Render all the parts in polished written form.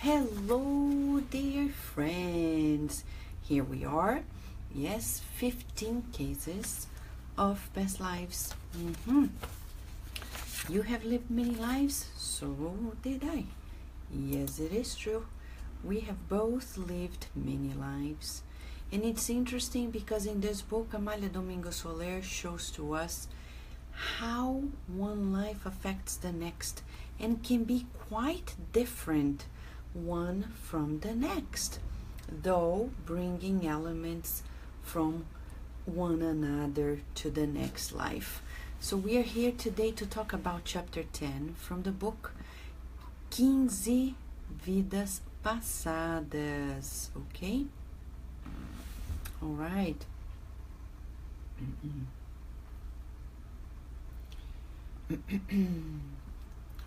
Hello, dear friends. Here we are. Yes, 15 cases of past lives. You have lived many lives, so did I. Yes, it is true. We have both lived many lives. And it's interesting because in this book, Amália Domingos Soler shows to us how one life affects the next and can be quite different one from the next, though bringing elements from one another to the next life. So we are here today to talk about chapter 10 from the book 15 Vidas Passadas, okay? All right.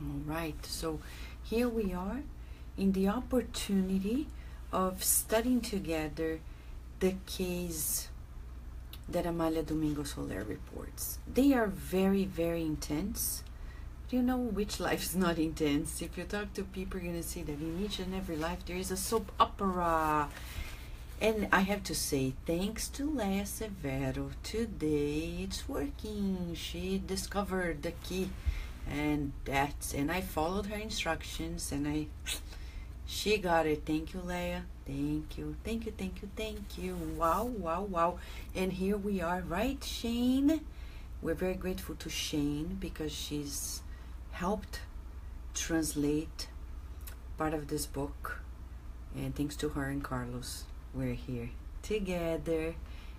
All right, so here we are in the opportunity of studying together the case that Amália Domingos Soler reports. They are very, very intense. Do you know which life is not intense? If you talk to people, you're going to see that in each and every life there is a soap opera. And I have to say, thanks to Leia Severo, today it's working. She discovered the key, and I followed her instructions, and she got it. Thank you, Leia. Thank you, thank you, thank you, thank you. Wow, wow, wow. And here we are, right, Shane? We're very grateful to Shane because she's helped translate part of this book, and thanks to her and Carlos, we're here together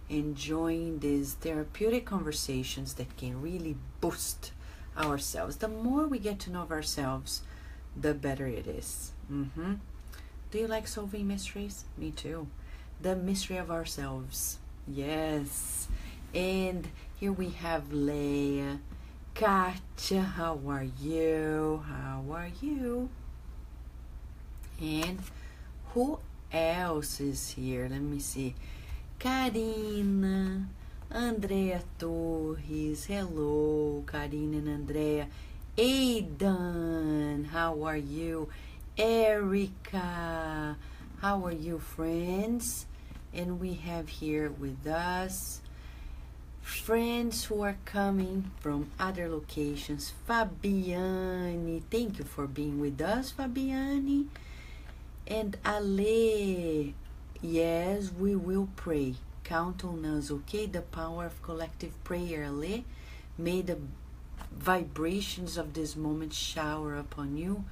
enjoying these therapeutic conversations that can really boost ourselves. The more we get to know ourselves, the better it is. Do you like solving mysteries? Me too. The mystery of ourselves. Yes. And here we have Leia. Katia, how are you? How are you? And who else is here? Let me see. Karina, Andrea Torres. Hello, Karina and Andrea. Aidan, how are you? Erica, how are you, friends? And we have here with us friends who are coming from other locations. Fabiane, thank you for being with us, Fabiane. And Ale, yes, we will pray. Count on us, okay? The power of collective prayer, Ale. May the vibrations of this moment shower upon you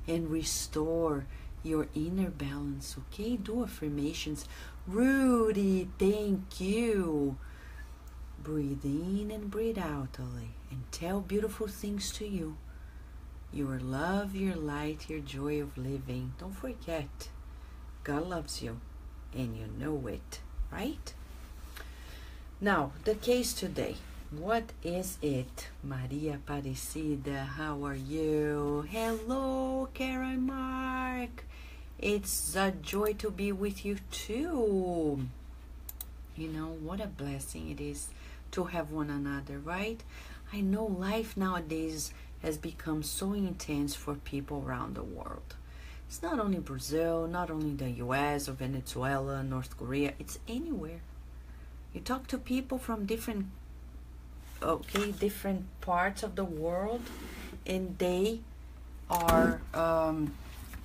and restore your inner balance, okay? Do affirmations. Rudy, thank you. Breathe in and breathe out, Ale, and tell beautiful things to you. Your love, your light, your joy of living. Don't forget, God loves you, and you know it, right? Now, the case today. What is it? Maria Aparecida, how are you? Hello, Karen Mark. It's a joy to be with you too. You know, what a blessing it is to have one another, right? I know life nowadays has become so intense for people around the world. It's not only Brazil, not only the US or Venezuela, North Korea, it's anywhere. You talk to people from different parts of the world, and they are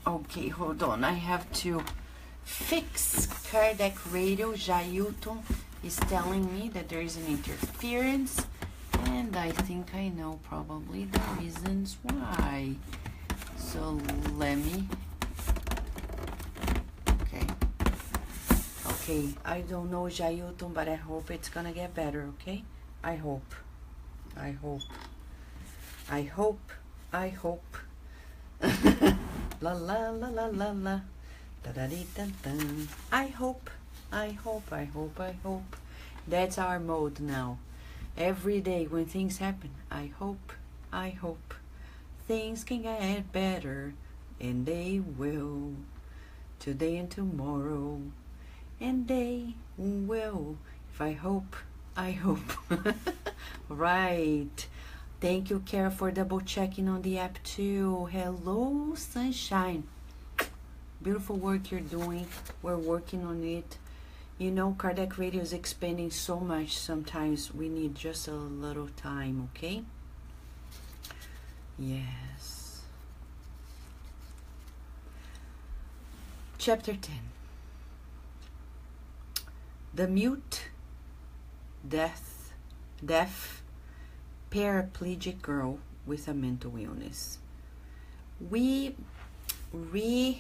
okay, hold on, I have to fix cardiac radio. Jailton is telling me that there is an interference, and I think I know probably the reasons why. So let me okay, I don't know, Jailton, but I hope it's gonna get better, okay? I hope. La la la la la la. Da da dee dun dun. I hope. That's our mode now. Every day when things happen, I hope things can get better, and they will. Today and tomorrow, and they will. If I hope. Right. Thank you, Kara, for double checking on the app too. Hello, sunshine. beautiful work you're doing. We're working on it. You know, Kardec Radio is expanding so much. Sometimes we need just a little time, okay? Yes. Chapter 10. The mute, deaf, paraplegic girl with a mental illness. We retitled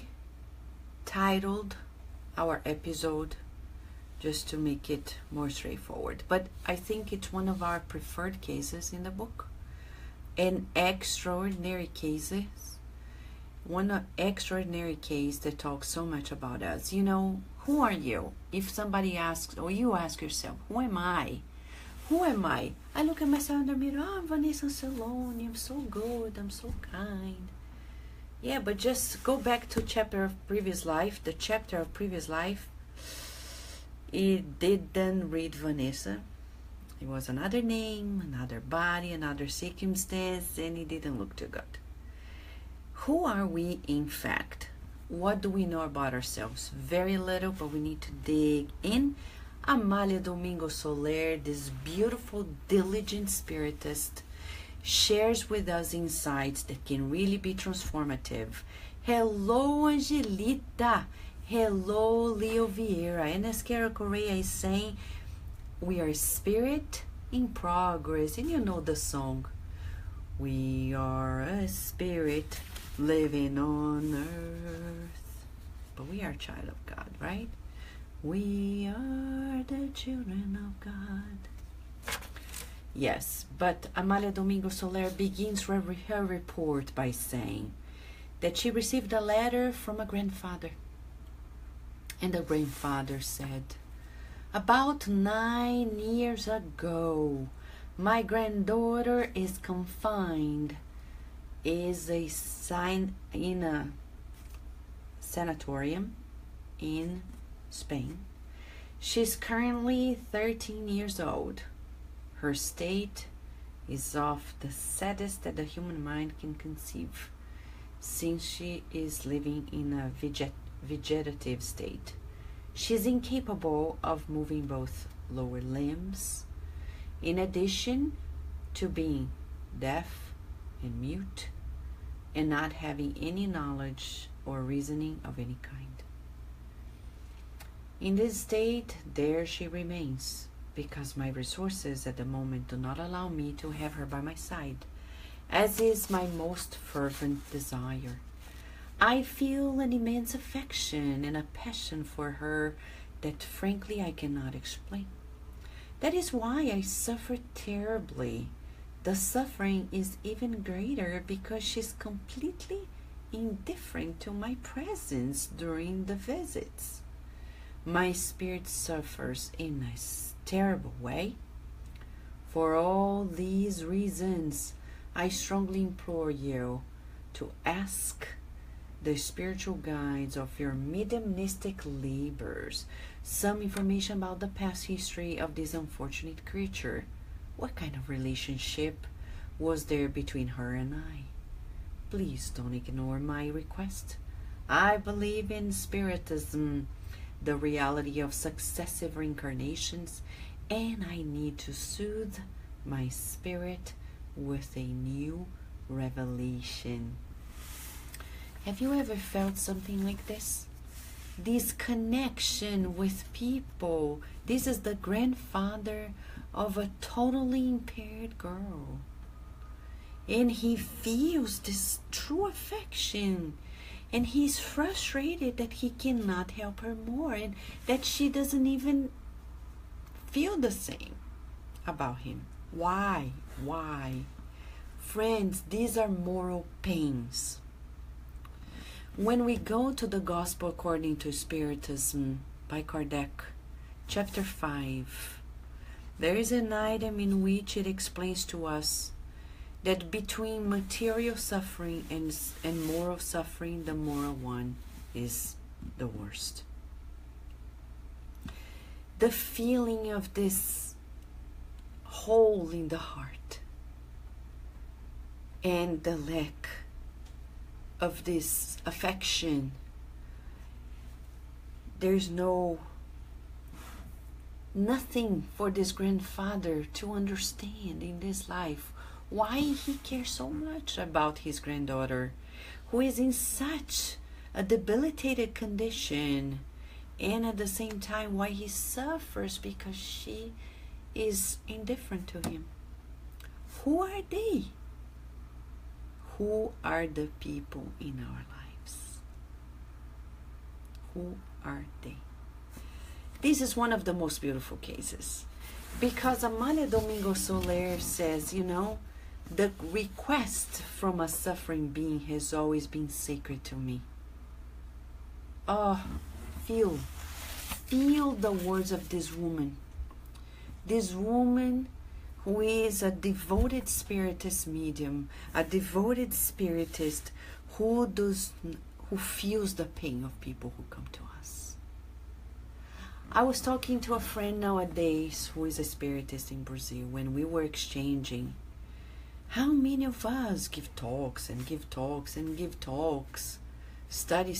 our episode just to make it more straightforward, but I think it's one of our preferred cases in the book. An extraordinary cases, one extraordinary case that talks so much about us. You know, who are you? If somebody asks, or you ask yourself, who am I? Who am I? I look at myself in the mirror, oh, I'm Vanessa Saloni, I'm so good, I'm so kind. Yeah, but just go back to chapter of previous life, the chapter of previous life. It didn't read Vanessa. It was another name, another body, another circumstance, and it didn't look too good. Who are we in fact? What do we know about ourselves? Very little, but we need to dig in. Amália Domingo Soler, this beautiful, diligent spiritist, shares with us insights that can really be transformative. Hello, Angelita. Hello, Leo Vieira. And as Carol Correa is saying, we are spirit in progress. And you know the song. We are a spirit living on earth. But we are a child of God, right? We are the children of God. Yes, but Amália Domingo Soler begins her report by saying that she received a letter from a grandfather. And the grandfather said, about 9 years ago, my granddaughter is confined, is a sign in a sanatorium in Spain. She's currently 13 years old. Her state is of the saddest that the human mind can conceive, since she is living in a vegetative state. She is incapable of moving both lower limbs, in addition to being deaf and mute, and not having any knowledge or reasoning of any kind. In this state, there she remains, because my resources at the moment do not allow me to have her by my side, as is my most fervent desire. I feel an immense affection and a passion for her that frankly I cannot explain. That is why I suffer terribly. The suffering is even greater because she's completely indifferent to my presence during the visits. My spirit suffers in a terrible way. For all these reasons, I strongly implore you to ask the spiritual guides of your mediumistic labors some information about the past history of this unfortunate creature. What kind of relationship was there between her and I? Please don't ignore my request. I believe in Spiritism, the reality of successive reincarnations, and I need to soothe my spirit with a new revelation. Have you ever felt something like this? This connection with people. This is the grandfather of a totally impaired girl. And he feels this true affection. And he's frustrated that he cannot help her more and that she doesn't even feel the same about him. Why? Friends, these are moral pains. When we go to the Gospel According to Spiritism by Kardec, chapter 5, there is an item in which it explains to us that between material suffering and moral suffering, the moral one is the worst. The feeling of this hole in the heart and the lack of this affection there's nothing for this grandfather to understand in this life. Why he cares so much about his granddaughter, who is in such a debilitated condition, and at the same time why he suffers because she is indifferent to him. Who are they? Who are the people in our lives? Who are they? This is one of the most beautiful cases, because Amália Domingo Soler says, the request from a suffering being has always been sacred to me. Oh, feel the words of this woman. This woman who is a devoted spiritist medium, a devoted spiritist who feels the pain of people who come to us. I was talking to a friend nowadays who is a spiritist in Brazil when we were exchanging. How many of us give talks and give talks and give talks, study,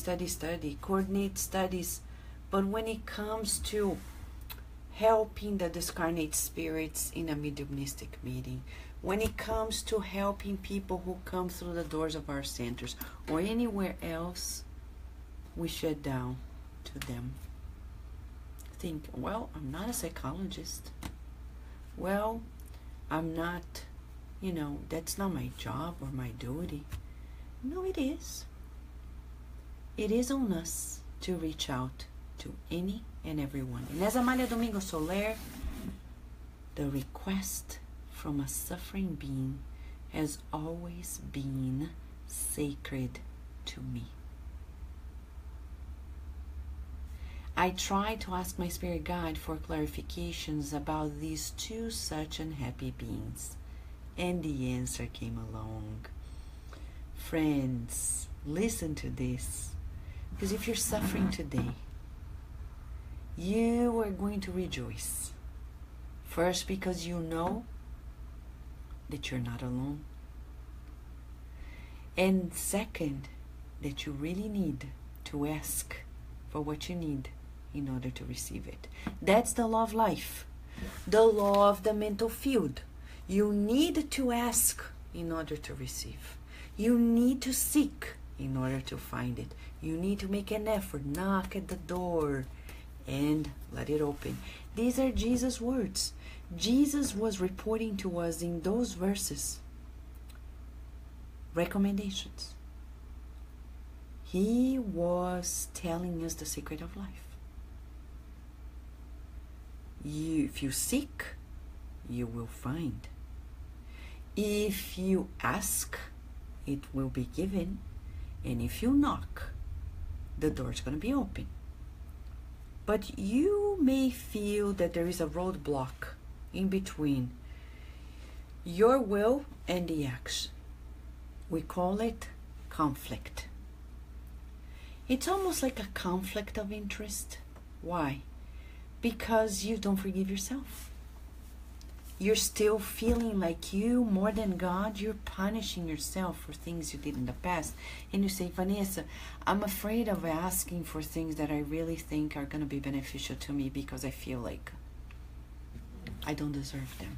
coordinate studies, but when it comes to helping the discarnate spirits in a mediumistic meeting, when it comes to helping people who come through the doors of our centers or anywhere else, we shut down to them. Think, well, I'm not a psychologist. Well, I'm not, that's not my job or my duty. No, it is. It is on us to reach out to any and everyone. And as Amália Domingo Soler, the request from a suffering being has always been sacred to me. I tried to ask my spirit guide for clarifications about these two such unhappy beings, and the answer came along. Friends, listen to this, because if you're suffering today, you are going to rejoice. First, because you know that you're not alone. And second, that you really need to ask for what you need in order to receive it. That's the law of life, the law of the mental field. You need to ask in order to receive. You need to seek in order to find it. You need to make an effort, knock at the door, and let it open. These are Jesus' words. Jesus was reporting to us in those verses recommendations. He was telling us the secret of life. If you seek, you will find. If you ask, it will be given. And if you knock, the door's going to be open. But you may feel that there is a roadblock in between your will and the action. We call it conflict. It's almost like a conflict of interest. Why? Because you don't forgive yourself. You're still feeling like you, more than God, you're punishing yourself for things you did in the past. And you say, Vanessa, I'm afraid of asking for things that I really think are going to be beneficial to me because I feel like I don't deserve them.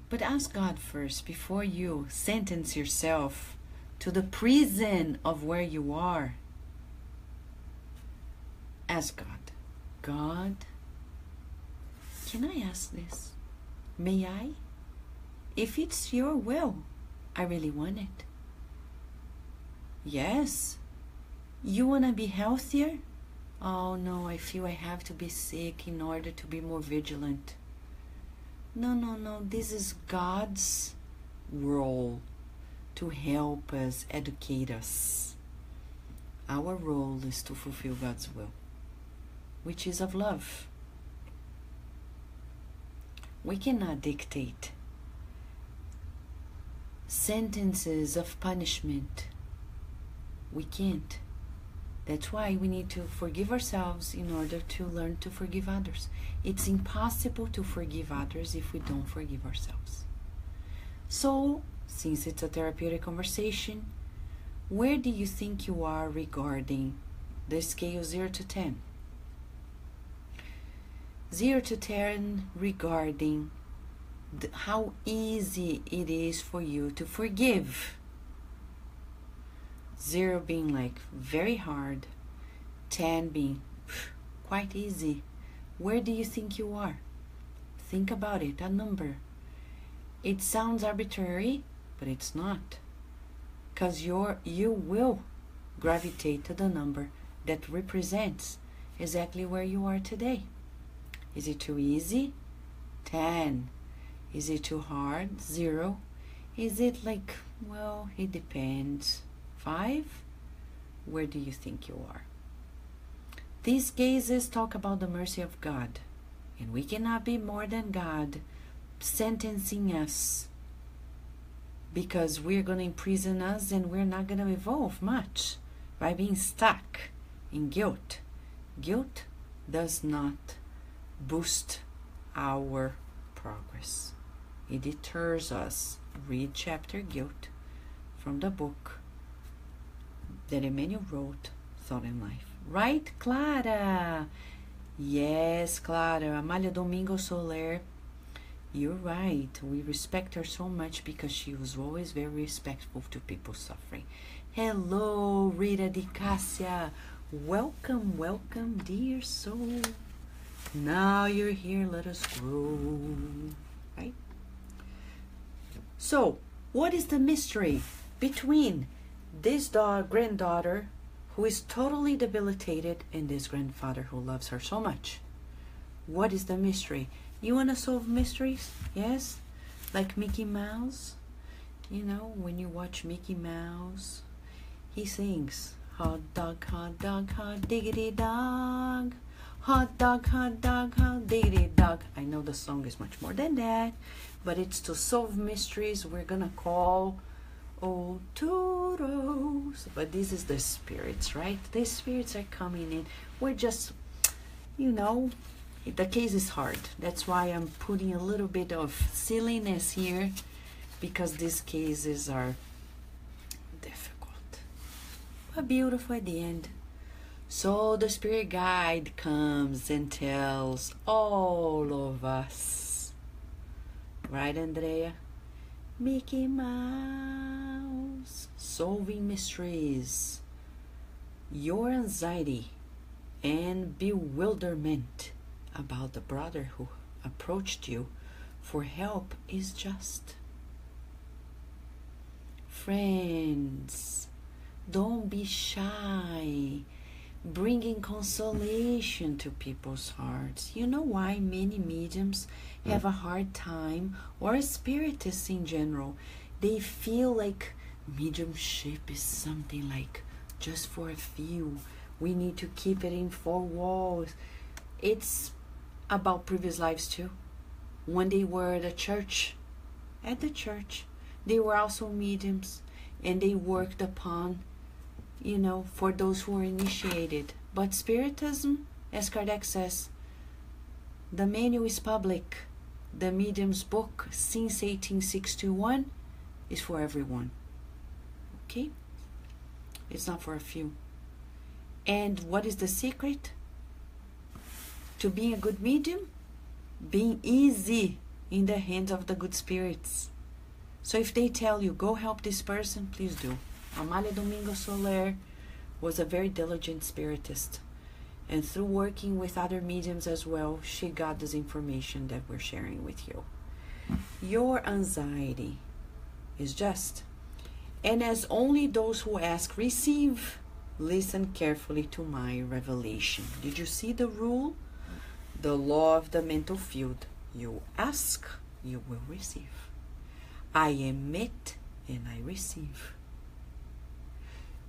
But ask God first before you sentence yourself to the prison of where you are. Ask God, God, can I ask this? May I? If it's your will, I really want it. Yes. You want to be healthier? Oh no, I feel I have to be sick in order to be more vigilant. No. This is God's role to help us, educate us. Our role is to fulfill God's will, which is of love. We cannot dictate sentences of punishment. We can't. That's why we need to forgive ourselves in order to learn to forgive others. It's impossible to forgive others if we don't forgive ourselves. So, since it's a therapeutic conversation, where do you think you are regarding the scale 0 to 10. 0 to 10 regarding how easy it is for you to forgive. 0 being like very hard, 10 being quite easy. Where do you think you are? Think about it, a number. It sounds arbitrary, but it's not. Because you will gravitate to the number that represents exactly where you are today. Is it too easy? 10. Is it too hard? 0. Is it like, well, it depends. 5. Where do you think you are? These cases talk about the mercy of God, and we cannot be more than God sentencing us, because we're going to imprison us and we're not going to evolve much by being stuck in guilt. Guilt does not boost our progress. It deters us. Read chapter Guilt from the book that Emmanuel wrote, Thought and Life. Right, Clara? Yes, Clara. Amália Domingo Soler. You're right. We respect her so much because she was always very respectful to people suffering. Hello, Rita Di Cassia. Welcome, welcome, dear soul. Now you're here. Let us grow. Right? So, what is the mystery between this granddaughter who is totally debilitated and this grandfather who loves her so much? What is the mystery? You want to solve mysteries? Yes? Like Mickey Mouse? You know, when you watch Mickey Mouse, he sings, hot dog, diggity dog. Hot dog, diggity dog. I know the song is much more than that, but it's to solve mysteries. We're gonna call old Toros. But this is the spirits, right? The spirits are coming in. We're just, you know, the case is hard. That's why I'm putting a little bit of silliness here, because these cases are difficult, but beautiful at the end. So the spirit guide comes and tells all of us, right, Andrea? Mickey Mouse, solving mysteries. Your anxiety and bewilderment about the brother who approached you for help is just. Friends, don't be shy. Bringing consolation to people's hearts. You know why many mediums have a hard time, or spiritists in general? They feel like mediumship is something like just for a few. We need to keep it in four walls. It's about previous lives too. When they were at the church, they were also mediums, and they worked upon, you know, for those who are initiated. But Spiritism, as Kardec says, the manual is public. The medium's book, since 1861, is for everyone. Okay? It's not for a few. And what is the secret to being a good medium? Being easy in the hands of the good spirits. So if they tell you, go help this person, please do. Amália Domingo Soler was a very diligent spiritist. And through working with other mediums as well, she got this information that we're sharing with you. Your anxiety is just. And as only those who ask receive, listen carefully to my revelation. Did you see the rule? The law of the mental field. You ask, you will receive. I emit and I receive.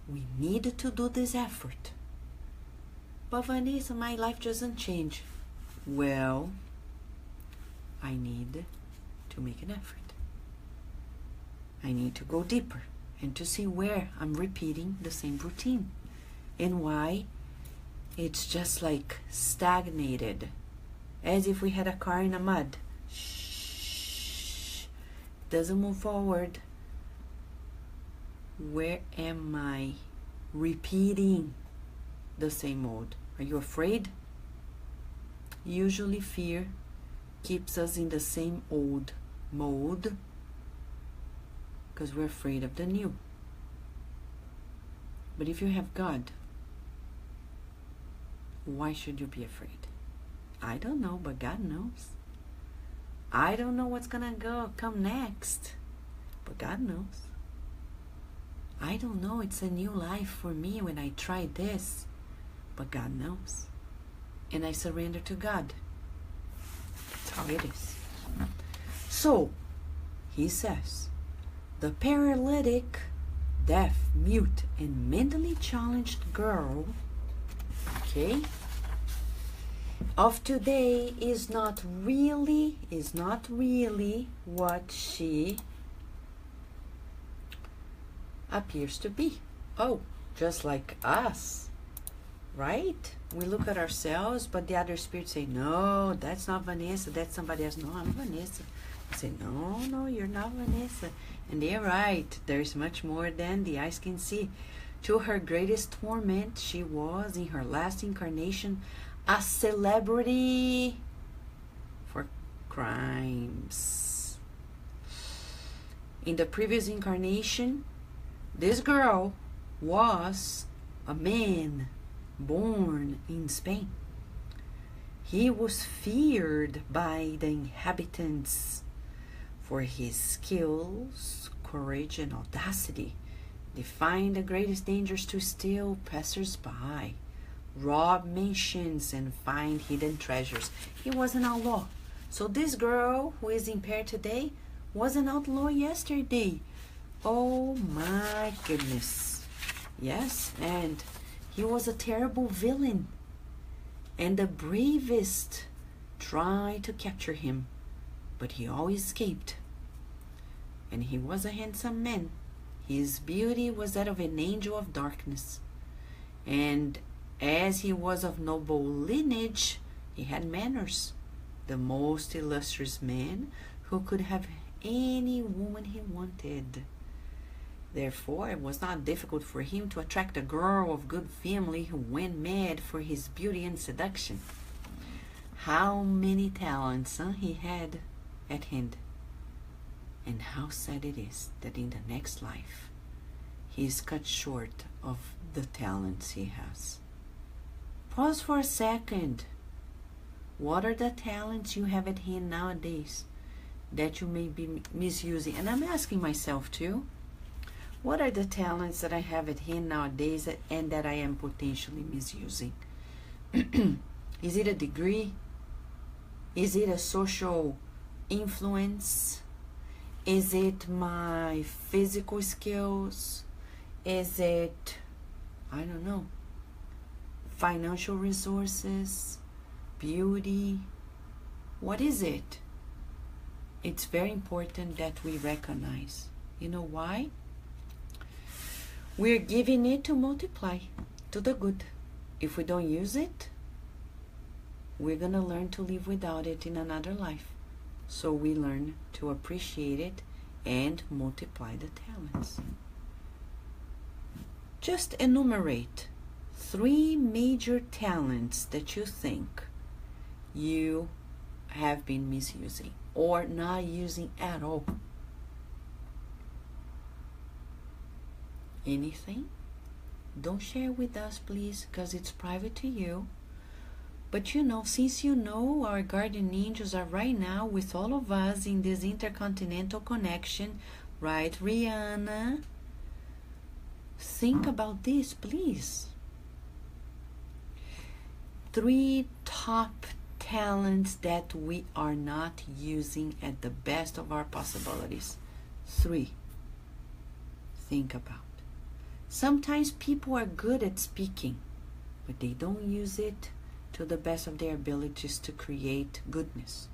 We need to do this effort. But Vanessa, my life doesn't change. Well, I need to make an effort. I need to go deeper and to see where I'm repeating the same routine and why it's just like stagnated, as if we had a car in the mud. Shh, doesn't move forward. Where am I repeating? the same mode. Are you afraid? Usually fear keeps us in the same old mode because we're afraid of the new. But if you have God, why should you be afraid? I don't know, but God knows. I don't know what's gonna come next, but God knows. I don't know, it's a new life for me when I try this, but God knows. And I surrender to God. That's how it is. So, he says, the paralytic, deaf, mute, and mentally challenged girl, okay, of today is not really what she appears to be. Oh, just like us, right? We look at ourselves, but the other spirits say, no, that's not Vanessa, that's somebody else. No, I'm Vanessa. I say, no, you're not Vanessa. And they're right. There's much more than the eyes can see. To her greatest torment, she was, in her last incarnation, a celebrity for crimes. In the previous incarnation, this girl was a man born in Spain. He was feared by the inhabitants for his skills, courage, and audacity, defying the greatest dangers to steal passers-by, rob mansions, and find hidden treasures. He was an outlaw. So this girl who is impaired today was an outlaw yesterday. Oh my goodness. Yes, and he was a terrible villain. And the bravest tried to capture him, but he always escaped. And he was a handsome man. His beauty was that of an angel of darkness. And as he was of noble lineage, he had manners. The most illustrious man who could have any woman he wanted. Therefore, it was not difficult for him to attract a girl of good family who went mad for his beauty and seduction. How many talents he had at hand. And how sad it is that in the next life, he is cut short of the talents he has. Pause for a second. What are the talents you have at hand nowadays that you may be misusing? And I'm asking myself too. What are the talents that I have at hand nowadays and that I am potentially misusing? Is it a degree? Is it a social influence? Is it my physical skills? Is it, I don't know, financial resources, beauty? What is it? It's very important that we recognize. You know why? We're giving it to multiply to the good. If we don't use it, we're going to learn to live without it in another life. So we learn to appreciate it and multiply the talents. Just enumerate 3 major talents that you think you have been misusing or not using at all. Anything? Don't share with us, please, because it's private to you. But you know, since you know our guardian angels are right now with all of us in this intercontinental connection, right, Rihanna? Think about this, please. 3 top talents that we are not using at the best of our possibilities. 3. Think about. Sometimes people are good at speaking, but they don't use it to the best of their abilities to create goodness.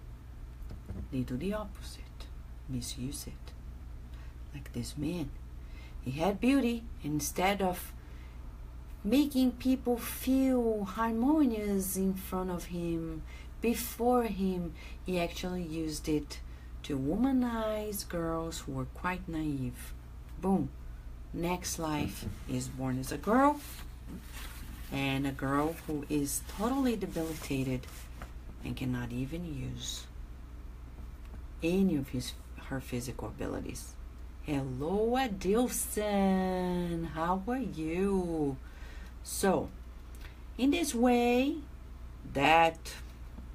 They do the opposite, misuse it. Like this man. He had beauty, and instead of making people feel harmonious in front of him, before him, he actually used it to womanize girls who were quite naive. Boom. Next life is born as a girl, and a girl who is totally debilitated and cannot even use any of her physical abilities. Hello, Adilson. How are you? So, in this way, that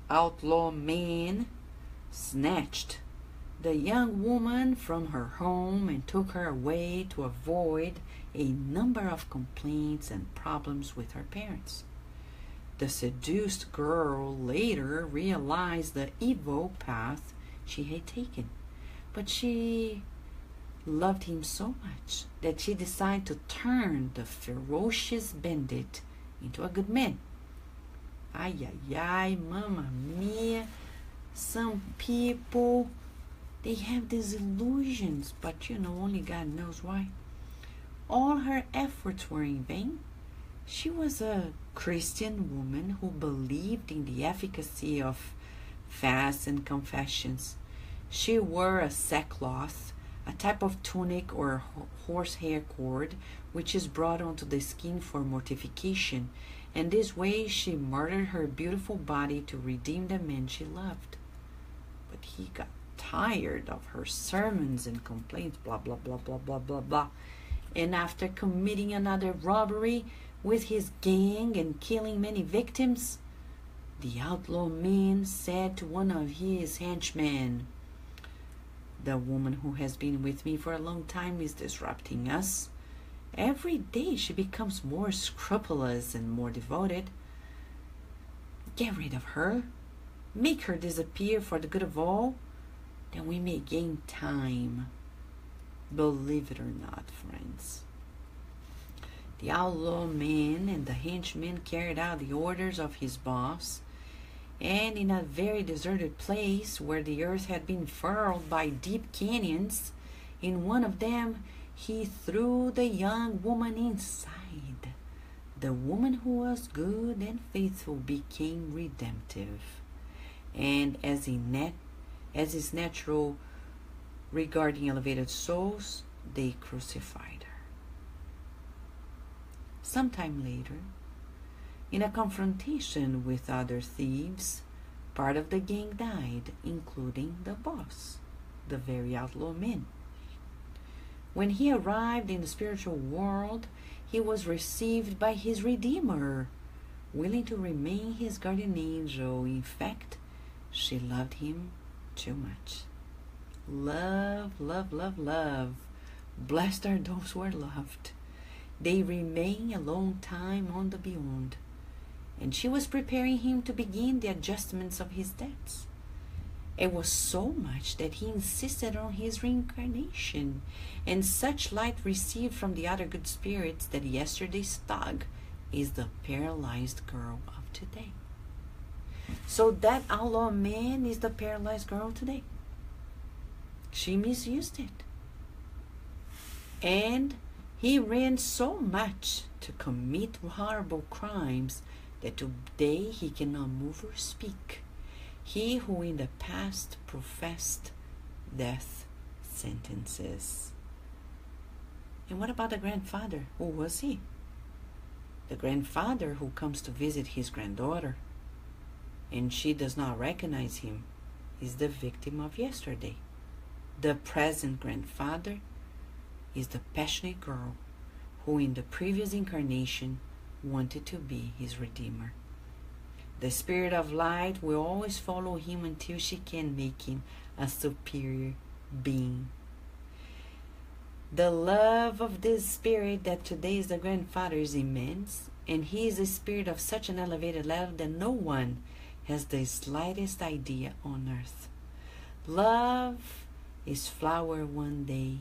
outlaw man snatched the young woman from her home and took her away to avoid a number of complaints and problems with her parents. The seduced girl later realized the evil path she had taken, but she loved him so much that she decided to turn the ferocious bandit into a good man. Ay, ay, ay, mamma mia. Some people, they have these illusions, but only God knows why. All her efforts were in vain. She was a Christian woman who believed in the efficacy of fasts and confessions. She wore a sackcloth, a type of tunic or horsehair cord, which is brought onto the skin for mortification, and this way she murdered her beautiful body to redeem the man she loved. But he got tired of her sermons and complaints, blah, blah, blah, blah, blah, blah, blah. And after committing another robbery with his gang and killing many victims, the outlaw man said to one of his henchmen, "The woman who has been with me for a long time is disrupting us. Every day she becomes more scrupulous and more devoted. Get rid of her. Make her disappear for the good of all. Then we may gain time." Believe it or not, friends, the outlaw man and the henchman carried out the orders of his boss, and in a very deserted place where the earth had been furrowed by deep canyons, in one of them he threw the young woman inside. The woman who was good and faithful became redemptive, and as is natural regarding elevated souls, they crucified her. Sometime later, in a confrontation with other thieves, part of the gang died, including the boss, the very outlaw man. When he arrived in the spiritual world, he was received by his Redeemer, willing to remain his guardian angel. In fact, she loved him too much. Love, love, love, love. Blessed are those who are loved. They remain a long time on the beyond. And she was preparing him to begin the adjustments of his debts. It was so much that he insisted on his reincarnation, and such light received from the other good spirits that yesterday's thug is the paralyzed girl of today. So that outlaw man is the paralyzed girl today. She misused it. And he ran so much to commit horrible crimes that today he cannot move or speak. He who in the past professed death sentences. And what about the grandfather? Who was he? The grandfather who comes to visit his granddaughter, and she does not recognize him, is the victim of yesterday. The present grandfather is the passionate girl who in the previous incarnation wanted to be his redeemer. The spirit of light will always follow him until she can make him a superior being. The love of this spirit that today is the grandfather is immense, and he is a spirit of such an elevated level that no one has the slightest idea on earth. Love is flower one day.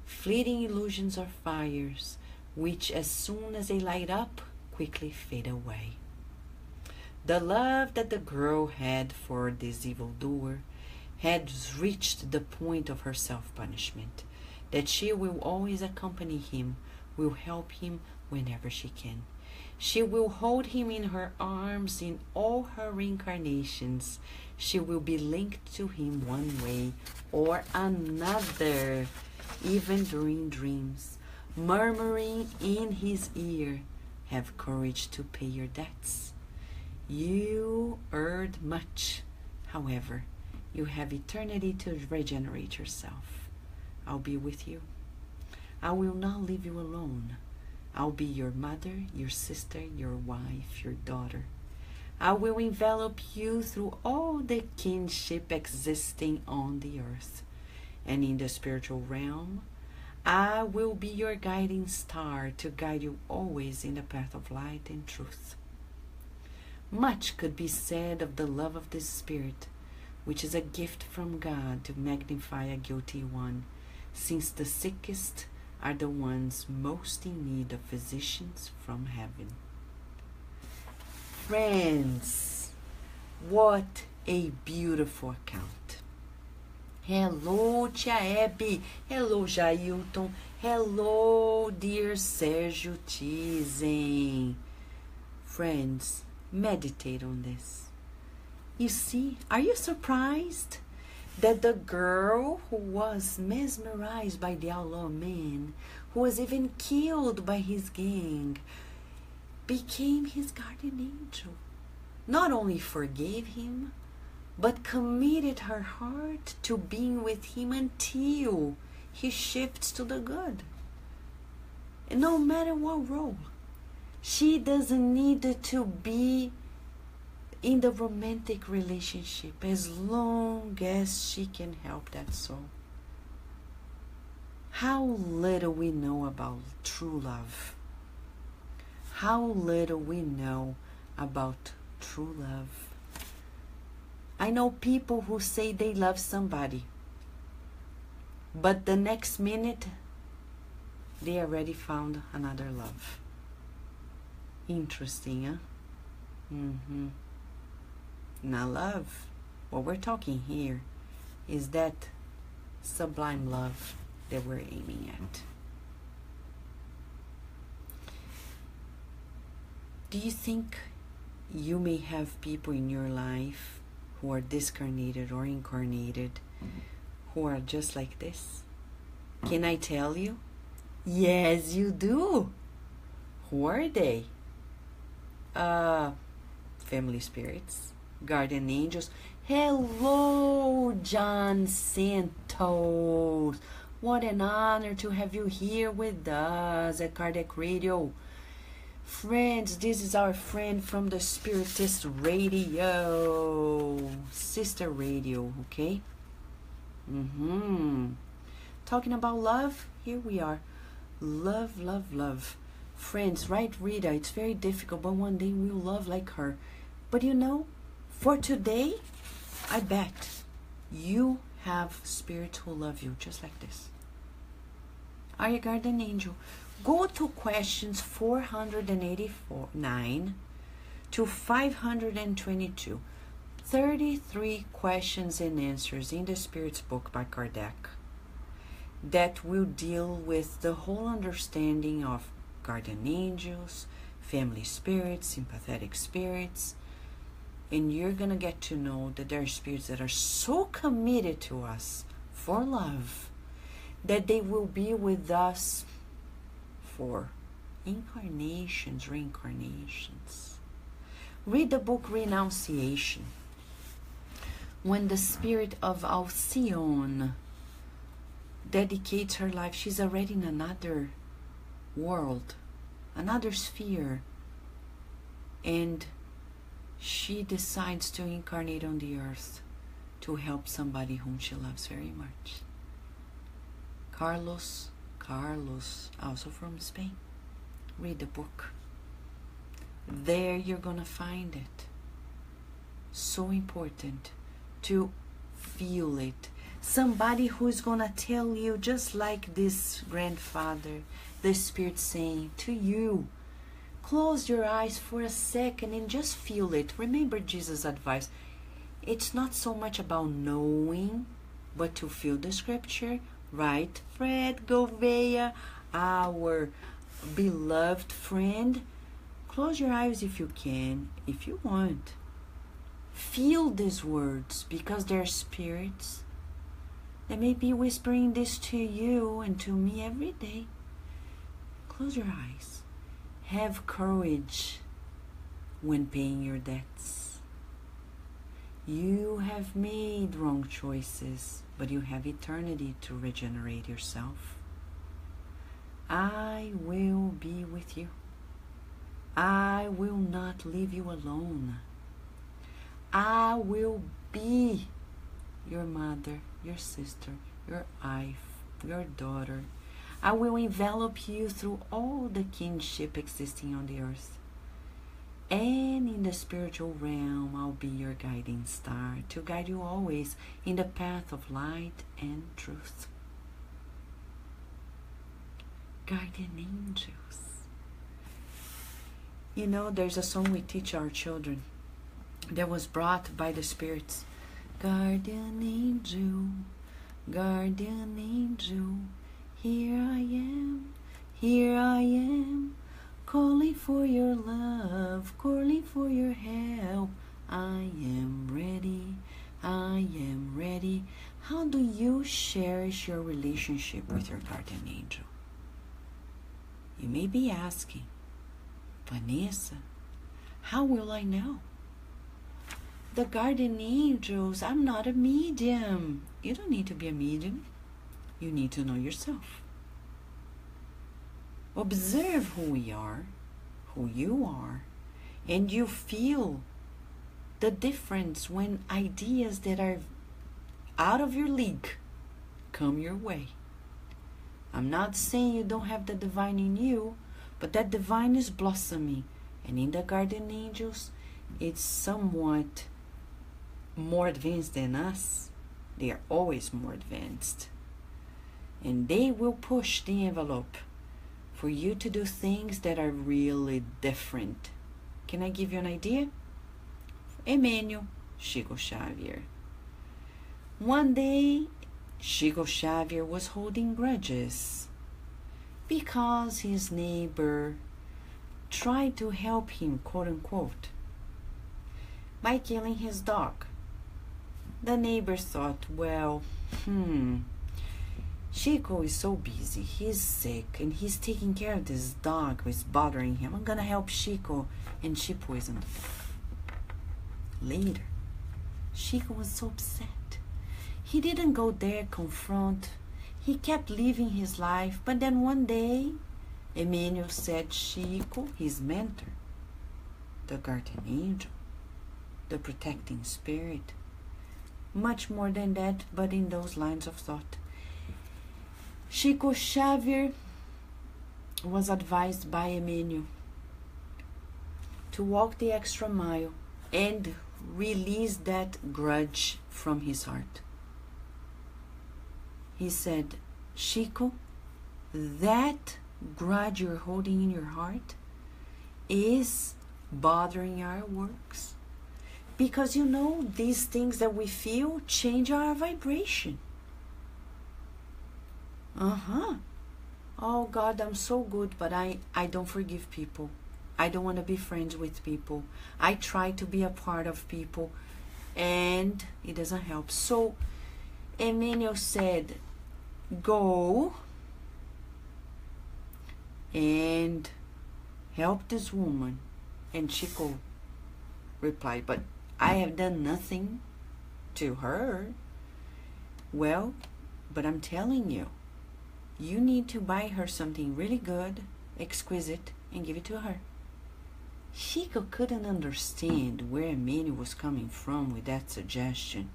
Fleeting illusions are fires, which as soon as they light up, quickly fade away. The love that the girl had for this evildoer had reached the point of her self-punishment, that she will always accompany him, will help him whenever she can. She will hold him in her arms in all her reincarnations. She will be linked to him one way or another, even during dreams, murmuring in his ear, Have courage to pay your debts. You earned much. However, you have eternity to regenerate yourself. I'll be with you. I will not leave you alone. I'll be your mother, your sister, your wife, your daughter. I will envelop you through all the kinship existing on the earth. And in the spiritual realm, I will be your guiding star to guide you always in the path of light and truth. Much could be said of the love of the Spirit, which is a gift from God to magnify a guilty one, since the sickest are the ones most in need of physicians from heaven. Friends, what a beautiful account. Hello, Tia Abby. Hello, Jailton. Hello, dear Sergio Tizen. Friends, meditate on this. You see, are you surprised that the girl who was mesmerized by the outlaw man, who was even killed by his gang, became his guardian angel? Not only forgave him, but committed her heart to being with him until he shifts to the good. And no matter what role, she doesn't need to be in the romantic relationship as long as she can help that soul. How little we know about true love. How little we know about true love. I know people who say they love somebody, but the next minute they already found another love. Interesting, huh? Now love, what we're talking here is that sublime love that we're aiming at. Do you think you may have people in your life who are discarnated or incarnated who are just like this? Can I tell you? Yes, you do. Who are they? Family spirits, guardian angels. Hello, John Santos. What an honor to have you here with us at Kardec Radio. Friends, this is our friend from the Spiritist Radio, sister radio, okay? Talking about love, here we are. Love, love, love. Friends, right, Rita? It's very difficult, but one day we'll love like her. But you know, for today, I bet you have spirits who love you just like this. Are you a guardian angel? Go to questions 489 to 522. 33 questions and answers in the Spirit's book by Kardec that will deal with the whole understanding of guardian angels, family spirits, sympathetic spirits, and you're going to get to know that there are spirits that are so committed to us for love that they will be with us for incarnations, reincarnations. Read the book Renunciation. When the spirit of Alcyone dedicates her life, she's already in another world, another sphere, and she decides to incarnate on the earth to help somebody whom she loves very much. Carlos, also from Spain. Read the book. There you're gonna find it. So important to feel it. Somebody who's gonna tell you, just like this grandfather, the Spirit saying to you, close your eyes for a second and just feel it. Remember Jesus' advice. It's not so much about knowing, but to feel the scripture. Right, Fred Gouveia, our beloved friend? Close your eyes if you can, if you want. Feel these words, because they're spirits that may be whispering this to you and to me every day. Close your eyes Have courage when paying your debts. You have made wrong choices, but you have eternity to regenerate yourself. I will be with you. I will not leave you alone. I will be your mother, your sister, your wife, your daughter. I will envelop you through all the kinship existing on the earth. And in the spiritual realm, I'll be your guiding star to guide you always in the path of light and truth. Guardian angels. You know, there's a song we teach our children that was brought by the spirits. Guardian angel, guardian angel, here I am, calling for your love, calling for your help. I am ready, I am ready. How do you cherish your relationship with your guardian angel? You may be asking, Vanessa, how will I know? The guardian angels, I'm not a medium. You don't need to be a medium. You need to know yourself. Observe who we are, who you are, and you feel the difference when ideas that are out of your league come your way. I'm not saying you don't have the divine in you, but that divine is blossoming. And in the guardian angels, it's somewhat more advanced than us. They are always more advanced. And they will push the envelope for you to do things that are really different. Can I give you an idea? Emmanuel, Chico Xavier. One day, Chico Xavier was holding grudges because his neighbor tried to help him, quote unquote, by killing his dog. The neighbor thought, well, Chico is so busy, he's sick, and he's taking care of this dog who is bothering him. I'm gonna help Chico, and she poisoned the dog. Later, Chico was so upset. He didn't go there confront. He kept living his life, but then one day, Emmanuel said Chico, his mentor, the guardian angel, the protecting spirit, much more than that, but in those lines of thought. Chico Xavier was advised by Emmanuel to walk the extra mile and release that grudge from his heart. He said, Chico, that grudge you're holding in your heart is bothering our works. Because you know, these things that we feel change our vibration. Oh God, I'm so good, but I don't forgive people. I don't want to be friends with people. I try to be a part of people, and it doesn't help. So Emmanuel said, go and help this woman. And Chico replied, but I have done nothing to her. Well, but I'm telling you, you need to buy her something really good, exquisite, and give it to her. Chico couldn't understand where Emmanuel was coming from with that suggestion.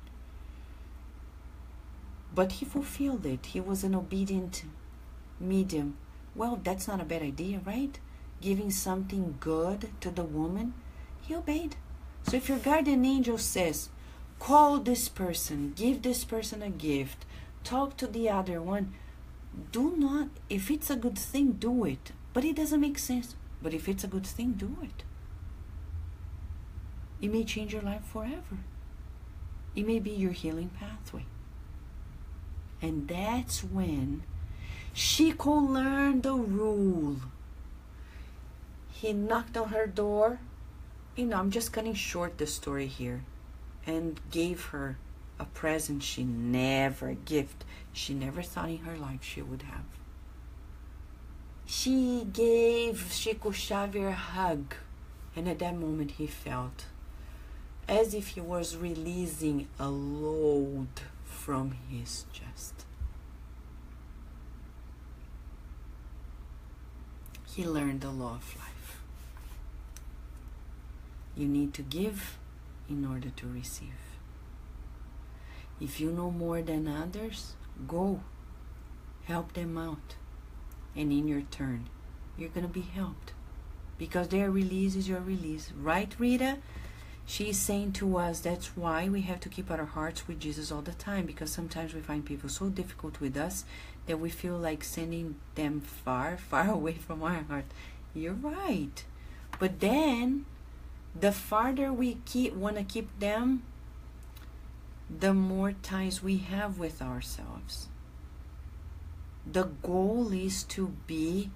But he fulfilled it. He was an obedient medium. Well, that's not a bad idea, right? Giving something good to the woman. He obeyed. So if your guardian angel says, call this person, give this person a gift, talk to the other one, do not, if it's a good thing, do it. But it doesn't make sense. But if it's a good thing, do it. It may change your life forever. It may be your healing pathway. And that's when Chico learned the rule. He knocked on her door. You know, I'm just cutting short the story here. And gave her a present she never thought in her life she would have. She gave Chico Xavier a hug, and at that moment he felt as if he was releasing a load from his chest. He learned the law of life. You need to give in order to receive. If you know more than others, go. Help them out. And in your turn, you're going to be helped. Because their release is your release. Right, Rita? She's saying to us, that's why we have to keep our hearts with Jesus all the time. Because sometimes we find people so difficult with us that we feel like sending them far, far away from our heart. You're right. But then, the farther we want to keep them, the more ties we have with ourselves. The goal is to be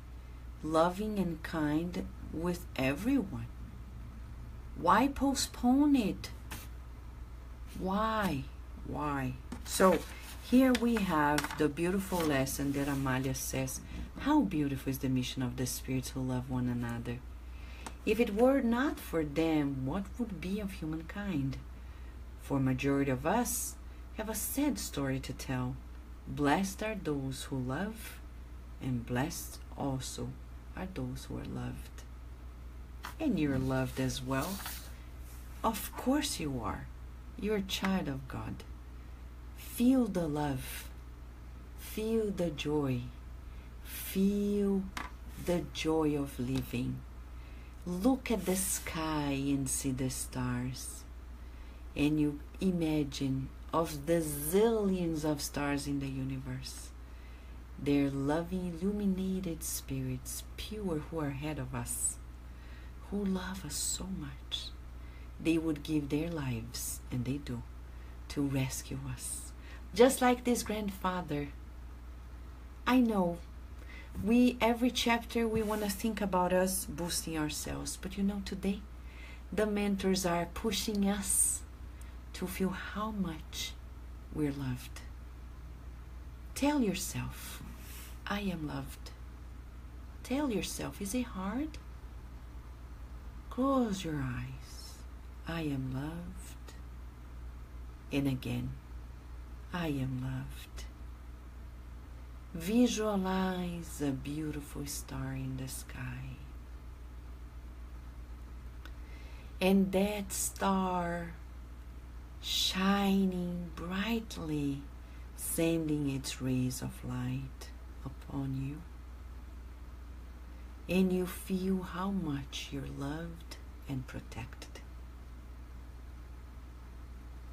loving and kind with everyone. Why postpone it? Why? So here we have the beautiful lesson that Amalia says. How beautiful is the mission of the spirits who love one another. If it were not for them, what would be of humankind? For majority of us have a sad story to tell. Blessed are those who love, and blessed also are those who are loved. And you're loved as well. Of course you are. You're a child of God. Feel the love. Feel the joy. Feel the joy of living. Look at the sky and see the stars. And you imagine of the zillions of stars in the universe. They're loving, illuminated spirits, pure, who are ahead of us, who love us so much. They would give their lives, and they do, to rescue us. Just like this grandfather. I know, every chapter we want to think about us boosting ourselves. But you know, today, the mentors are pushing us to feel how much we're loved. Tell yourself, I am loved. Tell yourself, is it hard? Close your eyes. I am loved. And again, I am loved. Visualize a beautiful star in the sky. And that star shining brightly, sending its rays of light upon you. And you feel how much you're loved and protected.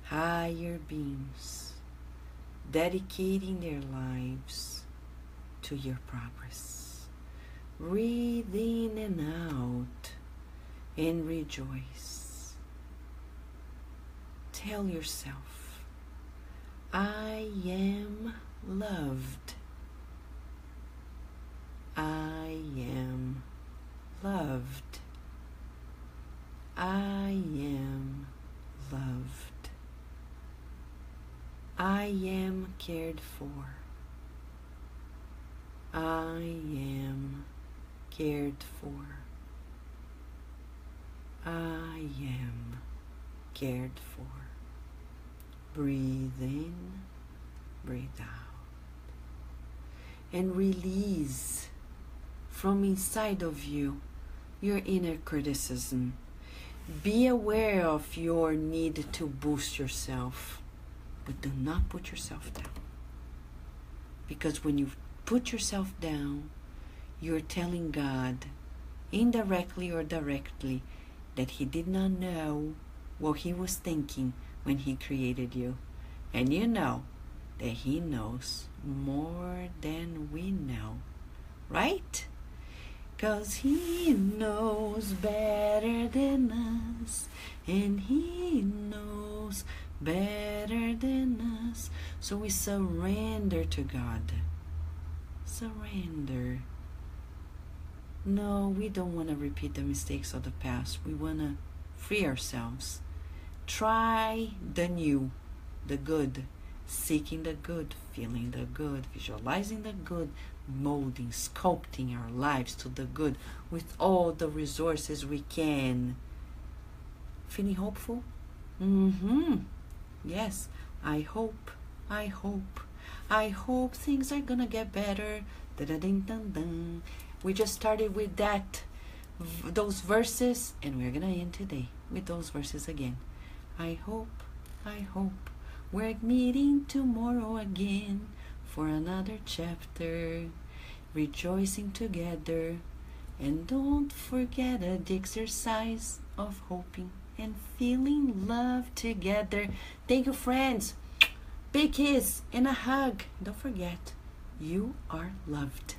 Higher beings dedicating their lives to your progress. Breathe in and out and rejoice. Tell yourself, I am loved. I am loved. I am loved. I am cared for. I am cared for. I am cared for. Breathe in, breathe out. And release from inside of you your inner criticism. Be aware of your need to boost yourself, but do not put yourself down. Because when you put yourself down, you're telling God, indirectly or directly, that He did not know what He was thinking when He created you. And you know that He knows more than we know, right? 'Cause He knows better than us, and He knows better than us. So we surrender to God. Surrender. No, we don't want to repeat the mistakes of the past. We want to free ourselves. Try the new, the good, seeking the good, feeling the good, visualizing the good, molding, sculpting our lives to the good with all the resources we can. Feeling hopeful? Yes, I hope things are gonna get better. Da-da-ding-dun-dun. We just started with those verses, and we're gonna end today with those verses again. I hope we're meeting tomorrow again for another chapter, rejoicing together. And don't forget the exercise of hoping and feeling love together. Thank you, friends. Big kiss and a hug. Don't forget, you are loved.